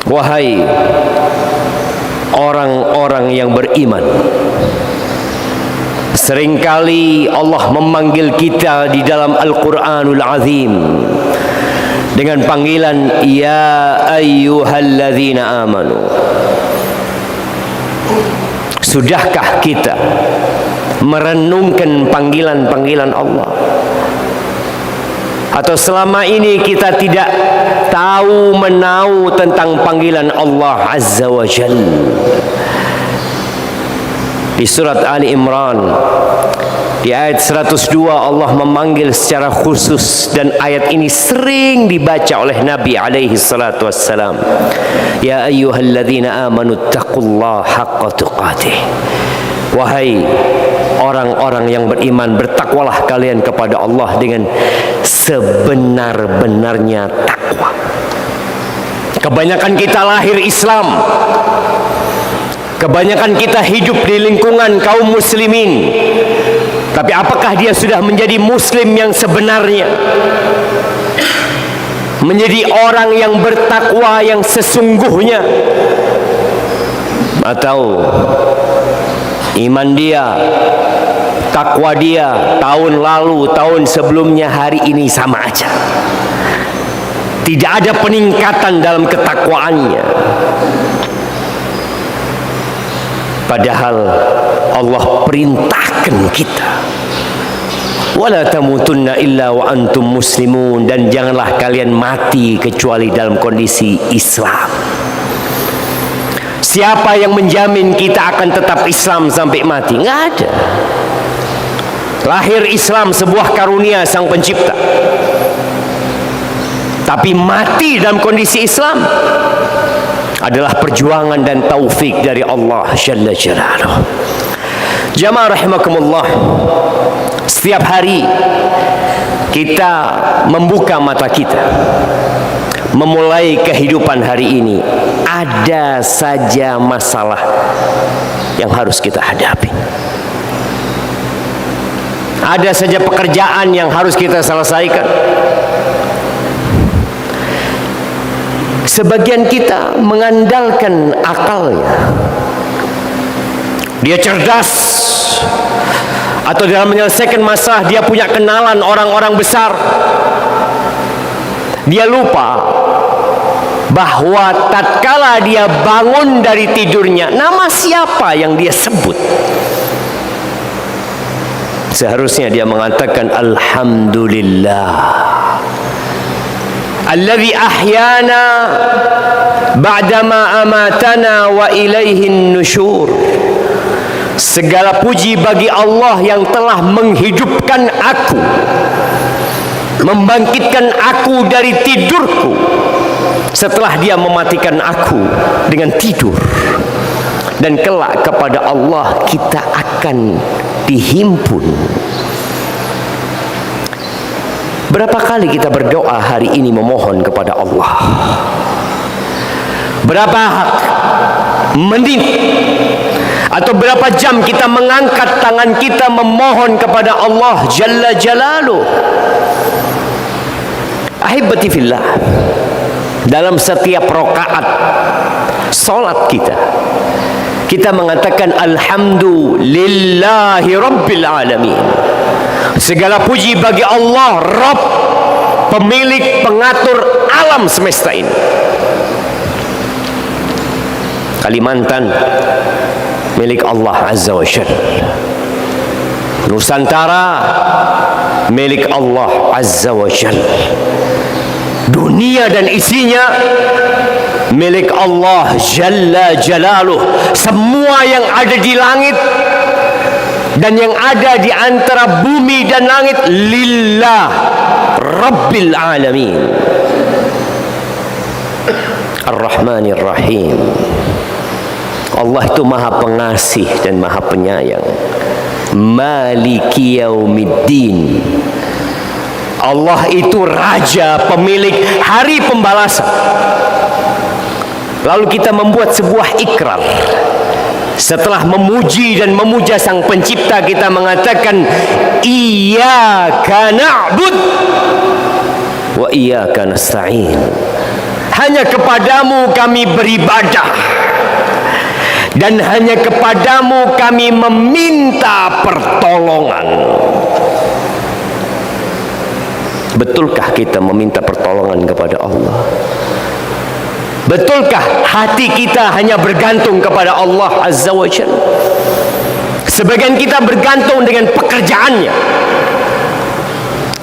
Wahai orang-orang yang beriman, seringkali Allah memanggil kita di dalam Al-Quranul Azim dengan panggilan ya ayyuhalladzina amanu. Sudahkah kita merenungkan panggilan-panggilan Allah? Atau selama ini kita tidak tahu menahu tentang panggilan Allah Azza wa Jalla? Di surat Ali Imran di ayat 102 Allah memanggil secara khusus, dan ayat ini sering dibaca oleh Nabi alaihi salatu wassalam. Ya ayyuhalladzina amanu taqullaha haqqa tuqatih. Wahai orang-orang yang beriman, bertakwalah kalian kepada Allah dengan sebenar-benarnya takwa. Kebanyakan kita lahir Islam, kebanyakan kita hidup di lingkungan kaum muslimin, tapi apakah dia sudah menjadi muslim yang sebenarnya? Menjadi orang yang bertakwa yang sesungguhnya? Atau iman dia, takwa dia tahun lalu, tahun sebelumnya, hari ini sama aja? Tidak ada peningkatan dalam ketakwaannya. Padahal Allah perintahkan kita, wala tamutunna illa wa antum muslimun, dan janganlah kalian mati kecuali dalam kondisi Islam. Siapa yang menjamin kita akan tetap Islam sampai mati? Nggak ada. Lahir Islam sebuah karunia Sang Pencipta, tapi mati dalam kondisi Islam adalah perjuangan dan taufik dari Allah Jalla Jalaluh. Jamaah rahimakumullah, setiap hari kita membuka mata kita, memulai kehidupan hari ini, ada saja masalah yang harus kita hadapi. Ada saja pekerjaan yang harus kita selesaikan. Sebagian kita mengandalkan akalnya, dia cerdas, atau dalam menyelesaikan masalah dia punya kenalan orang-orang besar. Dia lupa bahwa tatkala dia bangun dari tidurnya, nama siapa yang dia sebut? Seharusnya dia mengatakan alhamdulillah alladzi ahyana ba'dama amatana wa ilaihin nusyur. Segala puji bagi Allah yang telah menghidupkan aku, membangkitkan aku dari tidurku setelah dia mematikan aku dengan tidur. Dan kelak kepada Allah kita akan dihimpun. Berapa kali kita berdoa hari ini memohon kepada Allah? Berapa menit atau berapa jam kita mengangkat tangan kita memohon kepada Allah Jalla Jalaluh? Ahibati fillah, dalam setiap rakaat salat kita mengatakan alhamdulillahi rabbil alamin. Segala puji bagi Allah, Rabb, pemilik, pengatur alam semesta ini. Kalimantan milik Allah Azza wa Jalla. Nusantara milik Allah Azza wa Jalla. Dunia dan isinya milik Allah Jalla Jalaluh. Semua yang ada di langit dan yang ada di antara bumi dan langit lillah Rabbil Alamin Ar-Rahmanir Rahim. Allah itu maha pengasih dan maha penyayang. Maliki Yaumiddin. Allah itu raja, pemilik hari pembalasan. Lalu kita membuat sebuah ikrar. Setelah memuji dan memuja Sang Pencipta, kita mengatakan iyyaka na'bud wa iyyaka nasta'in. hanya kepadamu kami beribadah, dan hanya kepadamu kami meminta pertolongan. Betulkah kita meminta pertolongan kepada Allah? Betulkah hati kita hanya bergantung kepada Allah Azza wa Jalla? Sebagian kita bergantung dengan pekerjaannya,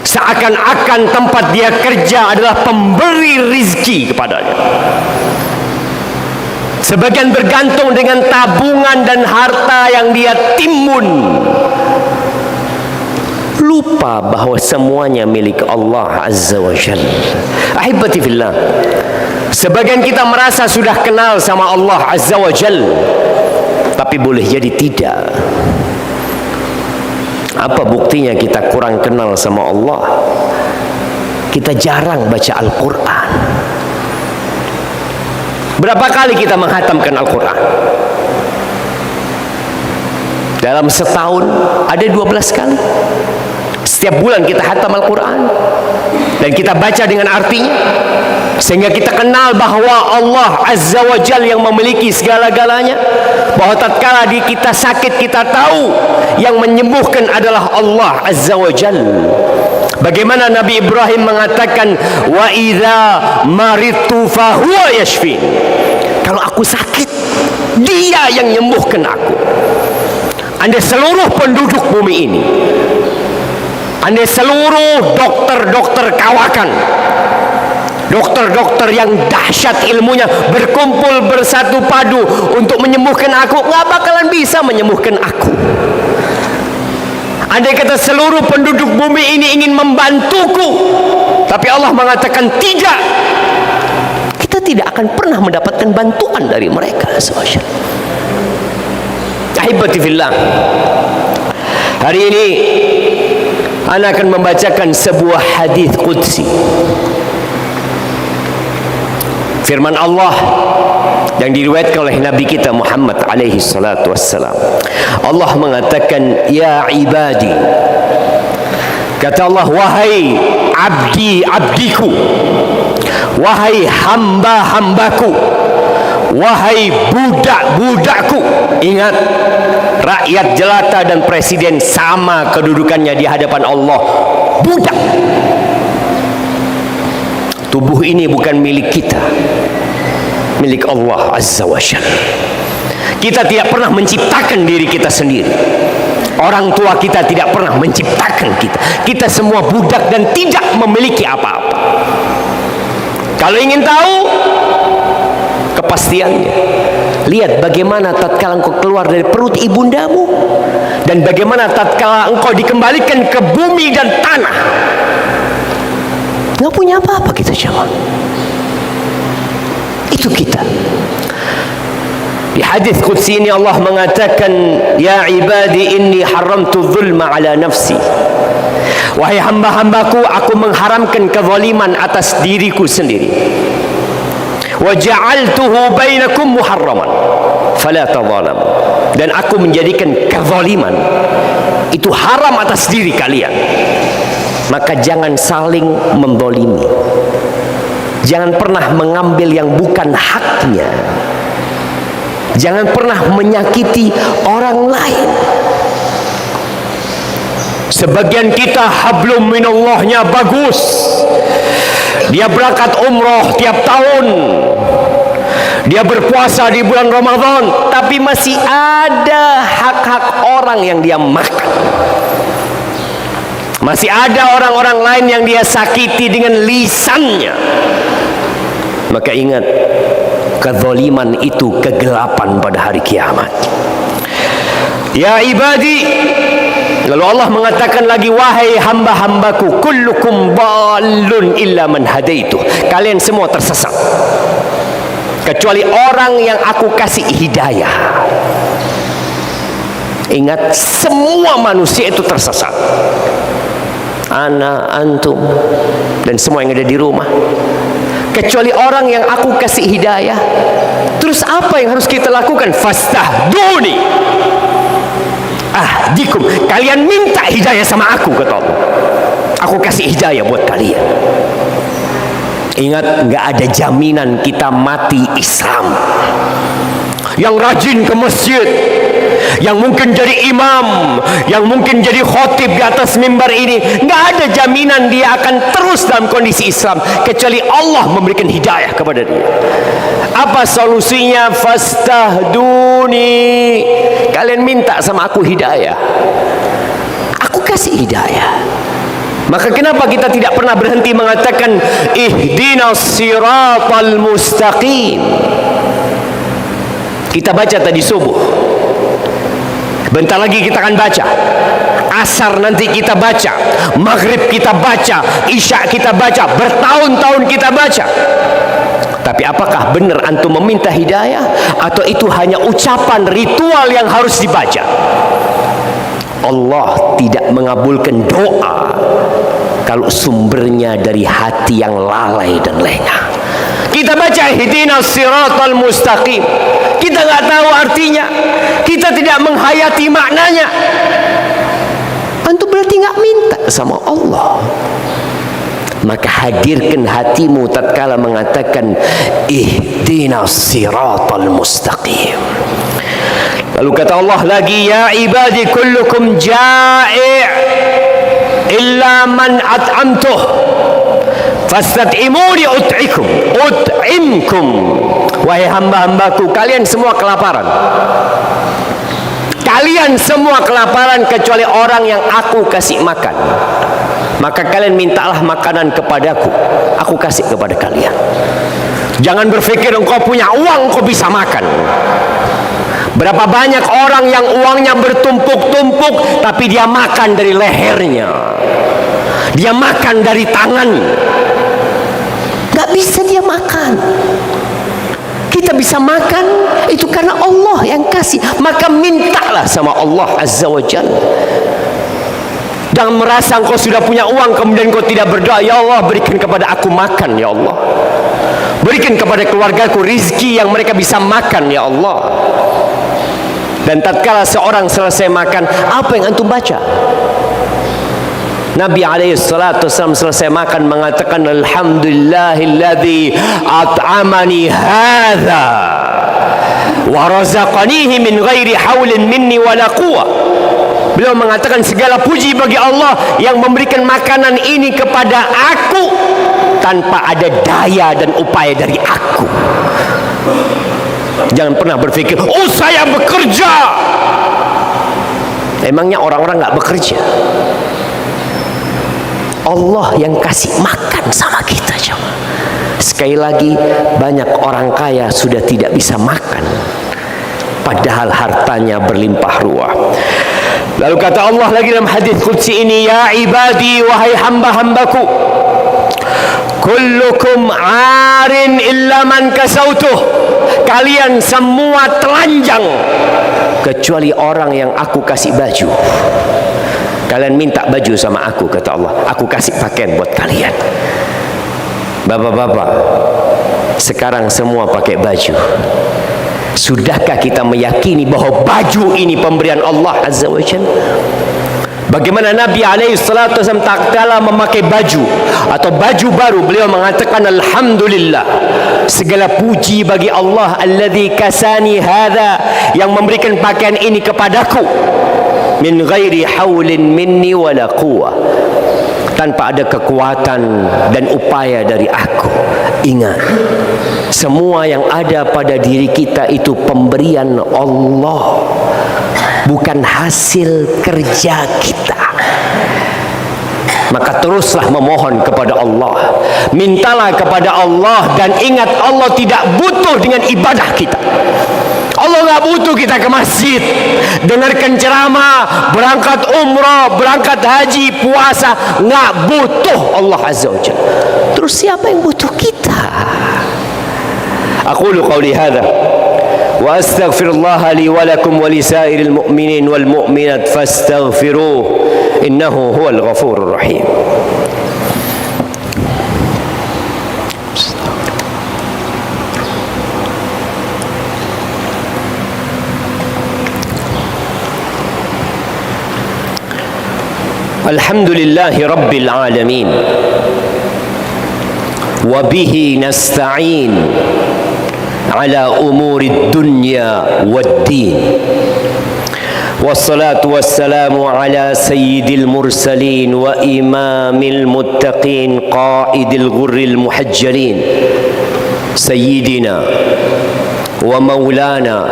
seakan-akan tempat dia kerja adalah pemberi rizki kepadanya. Sebagian bergantung dengan tabungan dan harta yang dia timbun, lupa bahwa semuanya milik Allah Azza wa Jalla. Ahibati fillah, sebagian kita merasa sudah kenal sama Allah Azza wa Jalla, tapi boleh jadi tidak. Apa buktinya kita kurang kenal sama Allah? Kita jarang baca Al-Quran. Berapa kali kita menghatamkan Al-Quran? Dalam setahun ada 12 kali. Setiap bulan kita hatam Al-Quran, dan kita baca dengan artinya, sehingga kita kenal bahwa Allah Azza wa Jalla yang memiliki segala-galanya. Bahwa tatkala kita sakit, kita tahu yang menyembuhkan adalah Allah Azza wa Jalla. Bagaimana Nabi Ibrahim mengatakan, wa idza maridtu fahuwa yashfin. Kalau aku sakit, dia yang menyembuhkan aku. Anda seluruh penduduk bumi ini, Anda seluruh dokter-dokter kawakan, dokter-dokter yang dahsyat ilmunya, berkumpul bersatu padu untuk menyembuhkan aku, nggak bakalan bisa menyembuhkan aku. Andai kata seluruh penduduk bumi ini ingin membantuku, tapi Allah mengatakan tidak, kita tidak akan pernah mendapatkan bantuan dari mereka. Ahibati fillah, hari ini ana akan membacakan sebuah hadis qudsi. Firman Allah yang diriwayatkan oleh Nabi kita Muhammad alaihi salatu wassalam. Allah mengatakan, ya ibadi, kata Allah, wahai abdi-abdiku, wahai hamba-hambaku, wahai budak-budakku. Ingat, rakyat jelata dan presiden sama kedudukannya di hadapan Allah, budak. Tubuh ini bukan milik kita, milik Allah Azza wa Jalla. Kita tidak pernah menciptakan diri kita sendiri. Orang tua kita tidak pernah menciptakan kita. Kita semua budak dan tidak memiliki apa-apa. Kalau ingin tahu kepastiannya, lihat bagaimana tatkala engkau keluar dari perut ibundamu, dan bagaimana tatkala engkau dikembalikan ke bumi dan tanah. Nggak punya apa-apa kita jemaah. Itu kita. Di hadis qudsi ini Allah mengatakan, ya ibadi inni haramtu dzulma ala nafsi. Wahai hamba-hambaku, aku mengharamkan kezaliman atas diriku sendiri. Wa ja'altuhu bainakum muharraman fala tadzalamu. Dan aku menjadikan kezaliman itu haram atas diri kalian, maka jangan saling mendolimi. Jangan pernah mengambil yang bukan haknya. Jangan pernah menyakiti orang lain. Sebagian kita hablum minallahnya bagus, dia berangkat umroh tiap tahun, dia berpuasa di bulan Ramadan, tapi masih ada hak-hak orang yang dia makan. Masih ada orang-orang lain yang dia sakiti dengan lisannya. Maka ingat, kezaliman itu kegelapan pada hari kiamat. Ya ibadi, lalu Allah mengatakan lagi, wahai hamba-hambaku, kullukum dhalun illa man hadaitu. Kalian semua tersesat kecuali orang yang aku kasih hidayah. Ingat, semua manusia itu tersesat. Ana, antum, dan semua yang ada di rumah, kecuali orang yang aku kasih hidayah. Terus apa yang harus kita lakukan? Fastahduni ahdikum. Kalian minta hidayah sama aku, kata Allah. Aku kasih hidayah buat kalian. Ingat, nggak ada jaminan kita mati Islam. Yang rajin ke masjid, yang mungkin jadi imam, yang mungkin jadi khotib di atas mimbar ini, nggak ada jaminan dia akan terus dalam kondisi Islam kecuali Allah memberikan hidayah kepada dia. Apa solusinya? Fastahduni, kalian minta sama aku hidayah, aku kasih hidayah. Maka kenapa kita tidak pernah berhenti mengatakan ihdinas siratal mustaqim? Kita baca tadi subuh, bentar lagi kita akan baca, asar nanti kita baca, maghrib kita baca, isya kita baca, bertahun-tahun kita baca. Tapi apakah benar antum meminta hidayah, atau itu hanya ucapan ritual yang harus dibaca? Allah tidak mengabulkan doa kalau sumbernya dari hati yang lalai dan lengah. Kita baca ihdinas siratal mustaqim, kita nggak tahu artinya, kita tidak menghayati maknanya. Antum berarti nggak minta sama Allah. Maka hadirkan hatimu tatkala mengatakan ihdinas siratal mustaqim. Lalu kata Allah lagi, ya ibadi kullukum ja'i' illa man at'amtuh fastat'imuni ut'imkum. Wahai hamba-hambaku, kalian semua kelaparan. Kalian semua kelaparan kecuali orang yang aku kasih makan. Maka kalian mintalah makanan kepadaku, aku kasih kepada kalian. Jangan berpikir engkau punya uang, engkau bisa makan. Berapa banyak orang yang uangnya bertumpuk-tumpuk, tapi dia makan dari lehernya, dia makan dari tangan. Gak bisa dia makan. Kita bisa makan itu karena Allah yang kasih. Maka mintalah sama Allah Azza wa Jalla. Jangan merasa engkau sudah punya uang kemudian kau tidak berdoa, ya Allah berikan kepada aku makan ya Allah, berikan kepada keluargaku rizki yang mereka bisa makan ya Allah. Dan tatkala seorang selesai makan, apa yang antum baca? Nabi SAW selesai makan mengatakan alhamdulillahilladzi at'amani hadza wa razaqanihi min ghairi haulin minni wala quwwah. Beliau mengatakan segala puji bagi Allah yang memberikan makanan ini kepada aku tanpa ada daya dan upaya dari aku. Jangan pernah berpikir, oh saya bekerja. Emangnya orang-orang nggak bekerja? Allah yang kasih makan sama kita. Sekali lagi, banyak orang kaya sudah tidak bisa makan, padahal hartanya berlimpah ruah. Lalu kata Allah lagi dalam hadis qudsi ini, ya ibadi, wahai hamba-hambaku, kullukum arin illa man kasautuh, kalian semua telanjang kecuali orang yang aku kasih baju. Kalian minta baju sama aku, kata Allah, aku kasih pakaian buat kalian. Bapak-bapak, sekarang semua pakai baju. Sudahkah kita meyakini bahwa baju ini pemberian Allah Azza wa Jalla? Bagaimana Nabi SAW tatkala memakai baju atau baju baru, beliau mengatakan alhamdulillah, segala puji bagi Allah alladzi kasani hadza, yang memberikan pakaian ini kepadaku min ghairi haulin minni wala quwwah, tanpa ada kekuatan dan upaya dari aku. Ingat, semua yang ada pada diri kita itu pemberian Allah, bukan hasil kerja kita. Maka teruslah memohon kepada Allah, mintalah kepada Allah, dan ingat Allah tidak butuh dengan ibadah kita. Allah nggak butuh kita ke masjid, dengarkan ceramah, berangkat umrah, berangkat haji, puasa, nggak butuh Allah Azza wa Jalla. Terus siapa yang butuh kita? Aqulu qawli hadha wa astaghfirullah li wa lakum wa li sairil mu'minin wal mu'minat fastaghfiruh innahu huwal ghafurur rahim. Alhamdulillahi Rabbil Alamin, wa bihi nasta'in ala umuri dunya wad-din. Wassalatu wassalamu ala sayyidil mursalin wa imamil muttaqin qaidil ghurril muhajjalin sayyidina wa maulana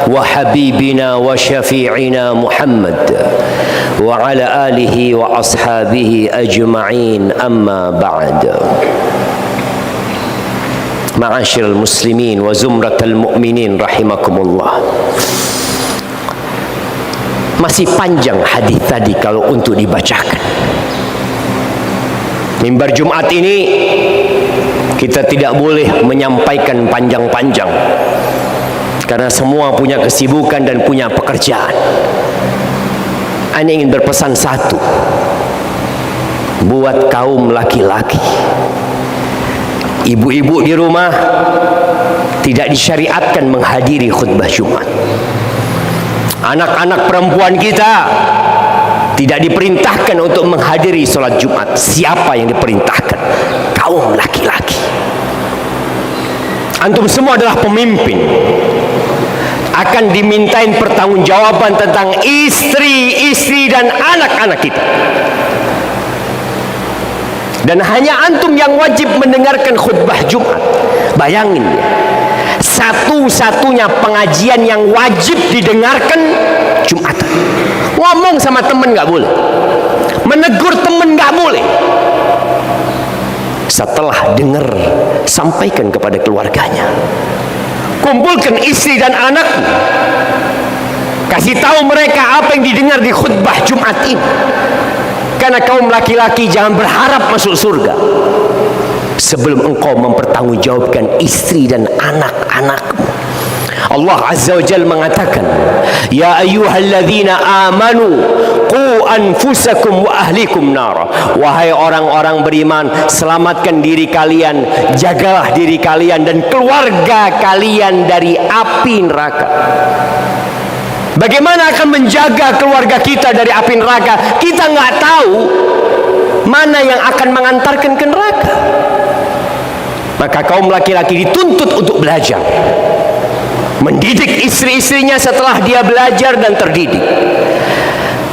wa habibina wa syafi'ina Muhammad wa ala alihi wa ashabihi ajma'in, amma ba'd. Ma'asyiral muslimin wa zumratal mu'minin rahimakumullah. Masih panjang hadis tadi kalau untuk dibacakan. Mimbar Jumat ini kita tidak boleh menyampaikan panjang-panjang karena semua punya kesibukan dan punya pekerjaan. Ana ingin berpesan satu buat kaum laki-laki. Ibu-ibu di rumah tidak disyariatkan menghadiri khutbah Jumat. Anak-anak perempuan kita tidak diperintahkan untuk menghadiri sholat Jumat. Siapa yang diperintahkan? Kaum laki-laki. Antum semua adalah pemimpin, akan dimintain pertanggungjawaban tentang istri-istri dan anak-anak kita. Dan hanya antum yang wajib mendengarkan khutbah Jumat. Bayangin ya, satu-satunya pengajian yang wajib didengarkan Jumatan. Ngomong sama temen gak boleh, menegur temen gak boleh. Setelah dengar, sampaikan kepada keluarganya. Kumpulkan istri dan anak, kasih tahu mereka apa yang didengar di khutbah Jumat ini. Karena kaum laki-laki jangan berharap masuk surga sebelum engkau mempertanggungjawabkan istri dan anak-anakmu. Allah Azza wa Jalla mengatakan, ya ayyuhalladzina amanu qu anfusakum wa ahlikum nara. Wahai orang-orang beriman, selamatkan diri kalian, jagalah diri kalian dan keluarga kalian dari api neraka. Bagaimana akan menjaga keluarga kita dari api neraka? Kita nggak tahu mana yang akan mengantarkan ke neraka. Maka kaum laki-laki dituntut untuk belajar, mendidik istri-istrinya setelah dia belajar dan terdidik.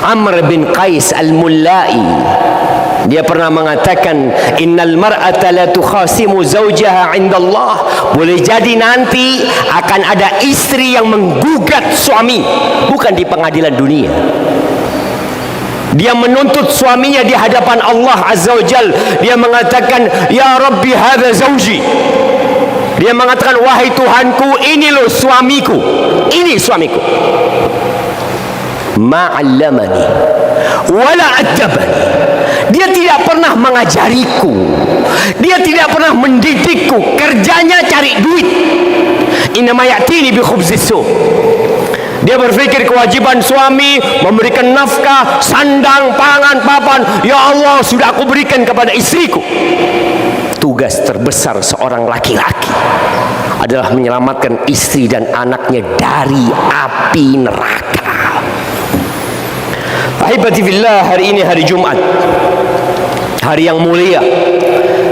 Amr bin Qais al-Mullai, dia pernah mengatakan, innal mar'ata la tukhasimu zawjaha 'inda Allah. Boleh jadi nanti akan ada istri yang menggugat suami, bukan di pengadilan dunia. Dia menuntut suaminya di hadapan Allah Azza wa Jal. Dia mengatakan, ya Rabbi hadza zawji. Dia mengatakan, wahai Tuhanku, ini loh suamiku, ini suamiku. Ma'allamani wala adabani. Dia tidak pernah mengajariku, dia tidak pernah mendidikku. Kerjanya cari duit. Innama ya'tini bi khubzis su. Dia berpikir kewajiban suami memberikan nafkah, sandang, pangan, papan. Ya Allah, sudah aku berikan kepada istriku. Tugas terbesar seorang laki-laki adalah menyelamatkan istri dan anaknya dari api neraka. Ahibati fillah, hari ini hari Jumat, hari yang mulia,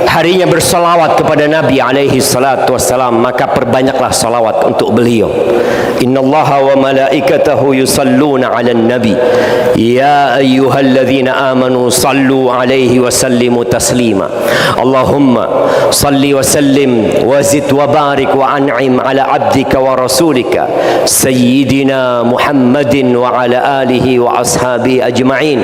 harinya bersalawat kepada Nabi alaihi salatu wassalam. Maka perbanyaklah salawat untuk beliau. Innallaha wa malaikatahu yusalluna 'alan nabi ya ayyuhalladzina amanu sallu 'alaihi wa sallimu taslima. Allahumma salli wa sallim wa zid wa barik wa an'im 'ala 'abdika wa rasulika sayyidina Muhammadin wa 'ala alihi wa ashabihi ajma'in.